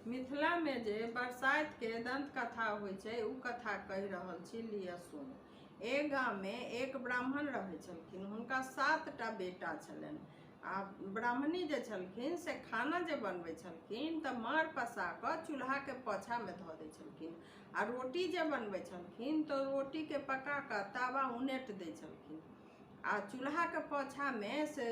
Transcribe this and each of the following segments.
मिथिला में जे बरसाइत के दंत कथा होइ छै उ कथा कहि रहल छी, लिअ सुन। एक गाँव में एक ब्राह्मण रहै छलखिन। हुनका 7 टा बेटा छलनि। आ ब्राह्मणी जे छलखिन से खाना जे बनबै छलखिन तऽ माड़ पसा कऽ चूल्हा के पाछा में धऽ दै छलखिन। आ रोटी जे बनबै छलखिन तऽ रोटी के पका कऽ तावा उनेट दै छलखिन। आ चूल्हा के पाछा में से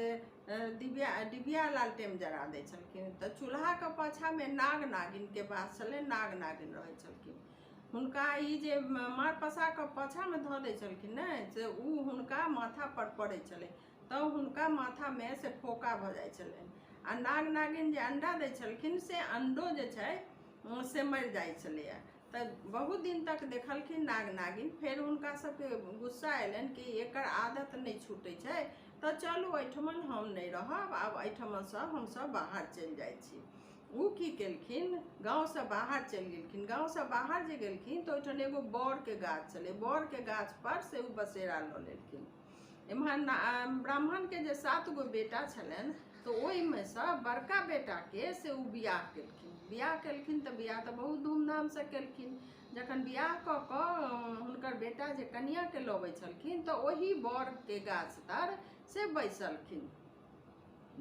डिबिया लालटेन जरा दै छलखिन। तऽ चूल्हा के पाछा में नाग नागिन के वास छलै। नाग नागिन रहै छलखिन। हुनका ई जे माड़ पसा कऽ पाछा में धऽ दै छलखिन ने, से उ हुनका माथा पर पड़ै छलै। तऽ हुनका माथा में से फोका भऽ जाइ छलनि। आ नाग नागिन जे अंडा दै छलखिन से अंडो जे छै से मरि जाइ छलैया। तऽ बहुत दिन तक देखलखिन नाग नागिन। फेर हुनका सबके गुस्सा अयलनि कि एकर आदत नहीं छूटै छै, तऽ चलू एहिठमन हम नहीं रहब, आब एहिठमन से हमसब बाहर चलि जाइ छी। उ की केलखिन, गाँव से बाहर चलि गेलखिन। गाँव से बाहर जे गेलखिन तऽ ओहिठाम एगो बड़ के गाछ छलै। बड़ के गाछ पर से उ बसेरा लऽ लेलखिन। एम्हर ब्राह्मण के जे 7 गो बेटा छलनि, तऽ ओहिमे से बड़का बेटा के से उ बियाह केलखिन। बियाह केलखिन तऽ बियाह तऽ बहुत धूमधाम से केलखिन। जखन बियाह कऽ कऽ हुनकर बेटा जे कनिया के लबै छलखिन तऽ ओही बड़ के गाछ तर से बैसलखिन।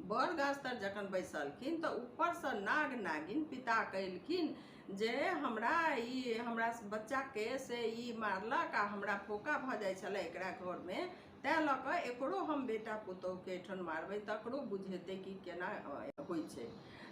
बड़ गाछ तर जखन बैसलखिन तऽ ऊपर से नाग नागिन पिता कहलखिन जे हमरा बच्चा के से ई मारलक आ हमरा फोका भऽ जाइ छलै एकरा घर में, तैं लऽ कऽ एकरो हम बेटा पुतोह के एठन मारबै, तकरो बुझेतै कि केना होइ छै।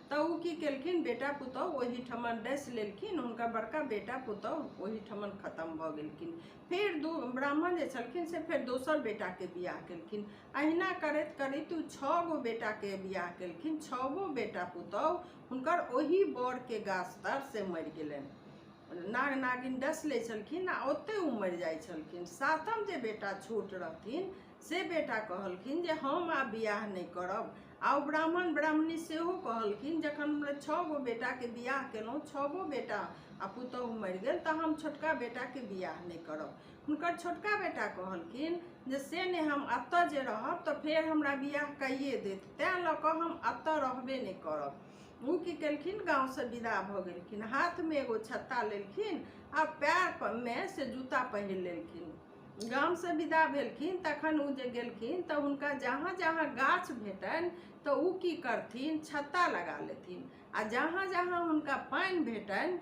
तऽ उ की केलखिन, बेटा पुतोह ओही ठमन डसि लेलखिन। हुनका बड़का बेटा पुतोह ओही ठमन खत्म भऽ गेलखिन। फेर ब्राह्मण जे छलखिन से फेर दोसर बेटा के बियाह केलखिन। अहिना करैत करैत 6 गो बेटा के बियाह केलखिन। 6 गो बेटा पुतोह हुनकर ओही बड़ के गाछ तर से मरि गेलनि। नाग नागिन डस लै छलखिन आ ओते उ मरि जाइ छलखिन। 7म जे बेटा छोट रहथिन से बेटा कहलखिन जे हम आब बियाह नहीं करब। आ ब्राह्मण ब्राह्मणी सेहो कहलखिन जखन 6 गो बेटा के बियाह केलहुँ, 6 गो बेटा आ पुतोह मरि गेल, तऽ हम छोटका बेटा के बियाह नहीं करब। हुनकर छोटका बेटा कहलखिन जे से नहीं, हम अतऽ जे रहब तऽ फेर हमरा बियाह कइए देत, तैं लऽ कऽ हम अतऽ रहबे नहीं करब। उ की केलखिन, गाँव से विदा भऽ गेलखिन। हाथ में एगो छत्ता लेलखिन आ पैर में से जूता पहिर लेलखिन। गाँव से विदा भेलखिन तखन उ जे गेलखिन तऽ हुनका जहाँ जहाँ गाछ भेटनि तऽ उ की करथिन, छत्ता लगा लेथिन। आ जहाँ जहाँ हुनका पानि भेटनि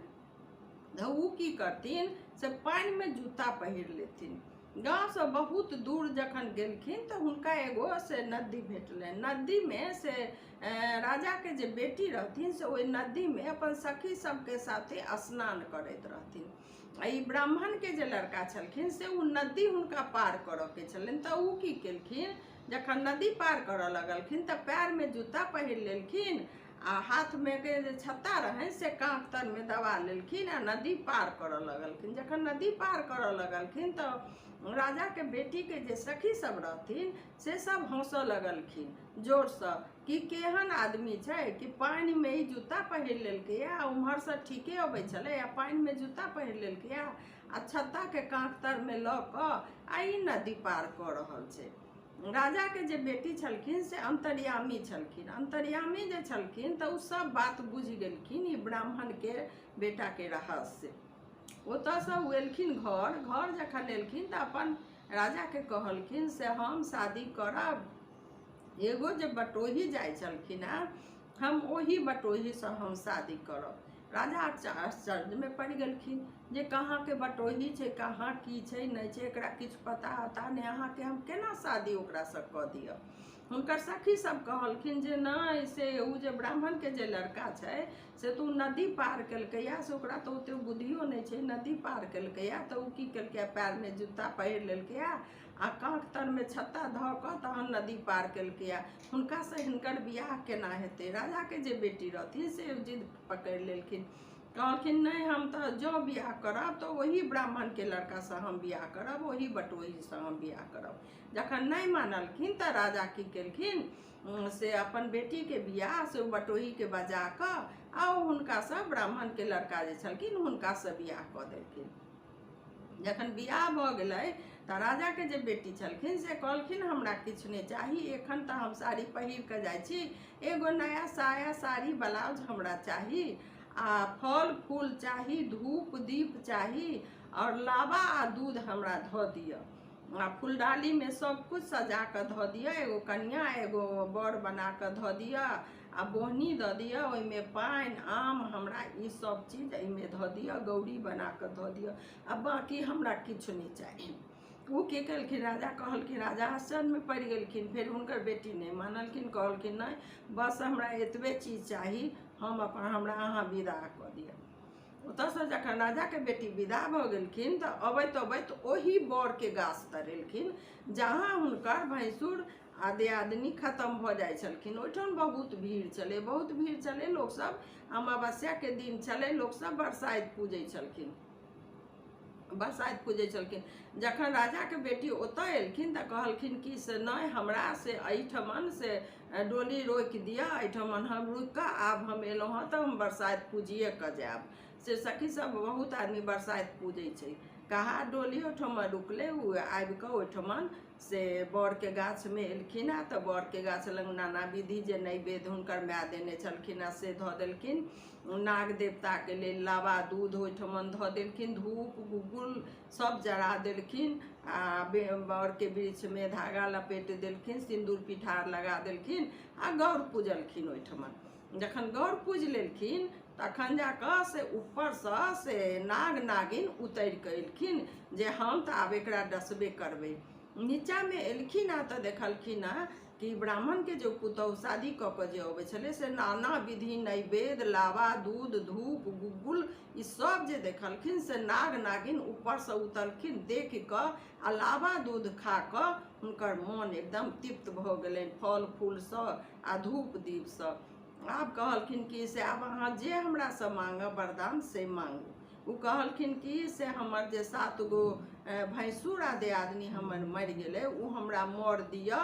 तऽ उ की करथिन, से पानि में जूता पहिर लेथिन। गाँव से बहुत दूर जखन गेलखिन तऽ हुनका एगो से नदी भेटलनि। नदी में से राजा के जे बेटी रहथिन से ओहि नदी में अपन सखी सबके साथे स्नान करैत रहथिन। आ ई ब्राह्मण के जे लड़का छलखिन से उ नदी हुनका पार करऽ के छलनि। तऽ उ की केलखिन, जखन नदी पार करऽ लगलखिन तऽ पैर में जूता पहिर लेलखिन आ हाथ में के जे छत्ता रहनि से कांख तर में दबा लेलखिन आ नदी पार करऽ लगलखिन। जखन नदी पार करऽ लगलखिन तऽ राजा के बेटी के जे सखी सब रहथिन से सब हंसऽ लगलखिन जोर से कि केहन आदमी छै कि पानि में ई जूता पहिर लेलकै आ उम्हर से ठीके अबै छलै आ पानि में जूता पहिर लेलकै आ छत्ता के कांख तर में लऽ कऽ आ ई नदी पार कऽ रहल छै। राजा के जे बेटी छलखिन से अंतर्यामी छलखिन। अंतर्यामी जे छलखिन तऽ उ सब बात बुझि गेलखिन ई ब्राह्मण के बेटा के रहस्य। ओतऽ से उ एलखिन घर। घर जखन एलखिन तऽ अपन राजा के कहलखिन से हम शादी करब। एगो जे बटोही जाइ छलखिन हम ओही बटोही से हम शादी करब। राजा आश्चर्य में पड़ि गेलखिन जे कहाँ के बटोही छै, कहाँ की छै नहीं छै, एकरा किछु पता होता नहीं, अहाँ के हम केना शादी ओकरा से कऽ दिअ। हुनकर सखी सब कहलखिन जे नहीं, से उ जे ब्राह्मण के जे लड़का छै से तू नदी पार केलकैया, से ओकरा तो ओते बुद्धियो नहीं छै। नदी पार केलकैया तऽ उ की केलकै, पैर में जूता पहिर लेलकैया आ कांख तर में छत्ता धऽ कऽ तहन नदी पार केलकैया। हुनका से हिनकर बियाह केना हेतै। राजा के जे बेटी रहथिन से जिद पकड़ि लेलखिन। कहलखिन नहीं, हम तो जो बियाह करब तो वही ब्राह्मण के लड़का से हम बियाह करब, वही बटोही से हम बियाह करब। जखन नहीं मानलखिन तऽ राजा की केलखिन, से अपन बेटी के बियाह से बटोही के बजा कऽ आ हुनका से ब्राह्मण के लड़का जे छलखिन हुनका से बियाह कऽ देलखिन। जखन बियाह भऽ गेलै तऽ राजा के जे बेटी छलखिन से कहलखिन हमरा किछु नहीं चाही, एखन तऽ हम साड़ी पहिर कऽ जाइ छी, एगो नया साया साड़ी ब्लाउज हमरा चाही आ फल फूल चाही, धूप दीप चाही, और लावा आ दूध हमरा धऽ दिअ। आ फूलडाली में सब कुछ सजा कऽ धऽ दिअ, एगो कन्या एगो बर बना कऽ धऽ दिअ, आ बोहनी दऽ दिअ, ओहिमे पानि आम हमरा ई सब चीज एहिमे धऽ दिअ, गौरी बना कऽ धऽ दिअ, आ बाकी हमरा किछु नहीं चाही। वो की केलखिन, राजा कहलखिन, राजा आश्चर्य में पड़ि गेलखिन। फिर हुनकर बेटी नहीं मानलखिन, कहलखिन नहीं बस हमरा एतबे चीज चाही, हम अपन हमरा अहाँ विदा कऽ दिअ। ओतऽसँ जखन राजा के बेटी विदा भऽ गेलखिन तऽ अबैत अबैत ओही बर के गाछ तर एलखिन जहाँ हुनकर भैंसुर आ दियादनी खत्म भऽ जाइ छलखिन। ओहिठाम बहुत भीड़ चले, बहुत भीड़ चले, लोग सब अमावस्या के दिन चले, लोग सब बरसाइत पूजै छलखिन, बरसाइत पूजै छलखिन। जखन राजा के बेटी ओतऽ एलखिन तऽ कहलखिन कि से नहीं हमरा से एहिठमन से डोली रोकि दिअ, एहिठमन हम रुकि कऽ आब हम एलहुँ हँ तऽ हम बरसाइत पूजिए कऽ जायब। से सखी सब बहुत आदमी बरसाइत पूजै छै। कहा डोली ओहिठमा रुकले, उ आबि कऽ ओहिठमन से बर के गाछ में एलखिन आ तऽ बर के गाछ लग नाना विधि जे नैवेद्य हुनकर माय देने छलखिन से धऽ देलखिन। नाग देवता के लेल लावा दूध ओहिठमन धऽ देलखिन, धूप गुग्गुल सब जरा देलखिन, आ बर के वृक्ष में धागा लपेट देलखिन, सिंदूर पिठार लगा देलखिन, आ गौर पूजलखिन ओहिठमन। जखन गौर पूज लेलखिन तखन जाकऽ से ऊपरसँ से नाग नागिन उतरि कऽ एलखिन जे हम तऽ आब एकरा डसबे करबै। नीचा में एलखिन आ तऽ देखलखिन कि ब्राह्मण के जो पुतौह शादी कऽ के जे अबै छलै से नाना विधि नैवेद्य लावा दूध धूप गुग्गुल ई सब जे देखलखिन से नाग नागिन ऊपरसँ उतरलखिन, देख कऽ आ लावा दूध खा कऽ हुनकर मन एकदम तृप्त भऽ गेलनि फल फूलसँ आ धूप दीपसँ। आब कहलखिन कि से आब अहाँ जे हमरासँ माँगब वरदान से मांगू। उ कहलखिन कि से हमर जे 7 गो भैंसुर आ दियादनी हमर मरि गेलै उ हमरा मर दिअ,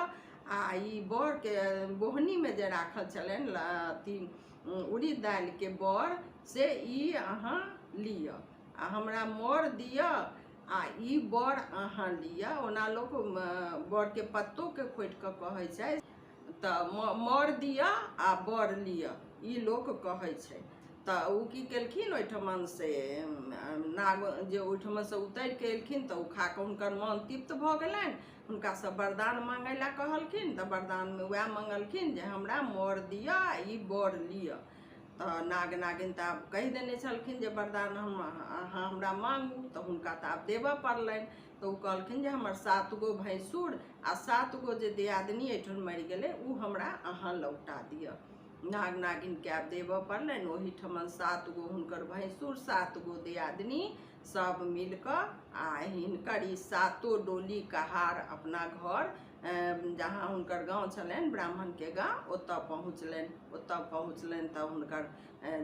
आ ई बर के बोहनी में जे राखल छलनि 3 उड़ीद दालि के बर से ई अहाँ लिअ आ हमरा मर दिअ, आ ई बर अहाँ लिअ। ओना लोक बर के पत्तो के खोटि कऽ कहै छै तऽ मर दिअ आ बर लिअ, ई लोक कहै छै। तऽ उ की केलखिन ओहिठमन से नाग जे ओहिठमन से उतरि के एलखिन तऽ उ खा कऽ हुनकर मन तृप्त भऽ गेलनि। हुनका सब वरदान मांगै ला कहलखिन तऽ वरदान में वएह मंगलखिन जे हमरा मर दिअ आ ई बर लिअ। तऽ नाग नागिन तऽ आब कहि देने छलखिन जे वरदान अहाँ हमरा मांगू, तऽ हुनका तऽ आब देबऽ पड़लनि। तऽ उ कहलखिन जे हमर 7 गो भैंसुर आ 7 गो जे दियादनी एहिठाम मरि गेलै उ हमरा अहाँ लौटा दिअ। नाग नागिन के आब देबऽ पड़लनि। ओहीठमन 7 गो हुनकर भैंसुर 7 गो दियादनी सब मिल कऽ आ हिनकर ई 7 डोली कहार अपना घर जहाँ हुनकर गाँव छलनि ब्राह्मण के गाँव ओतऽ पहुँचलनि। ओतऽ पहुँचलनि तऽ हुनकर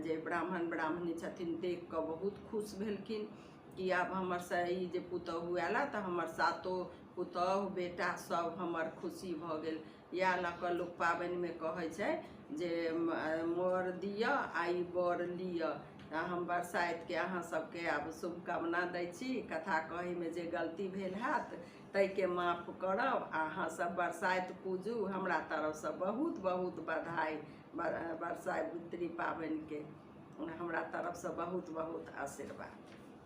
जे ब्राह्मण ब्राह्मणी छथिन देख कऽ बहुत खुश भेलखिन कि आब हमर से ई जे पुतौहु आएला तऽ हमर 7 पुतौह बेटा सब हमर खुशी भऽ गेल। इएह लऽ कऽ लोक पाबनि में कहै छै जे मर दिअ आ ई बर लिअ। हम बरसाइत के अहाँ सबके आब शुभकामना दै छी। कथा कहै में जे गलती भेल हैत ताहि के माफ करब। अहाँ सब बरसाइत पूजू, हमरा तरफसँ बहुत बहुत बधाई। बरसाइत पाबनि के हमरा तरफसँ बहुत बहुत आशीर्वाद।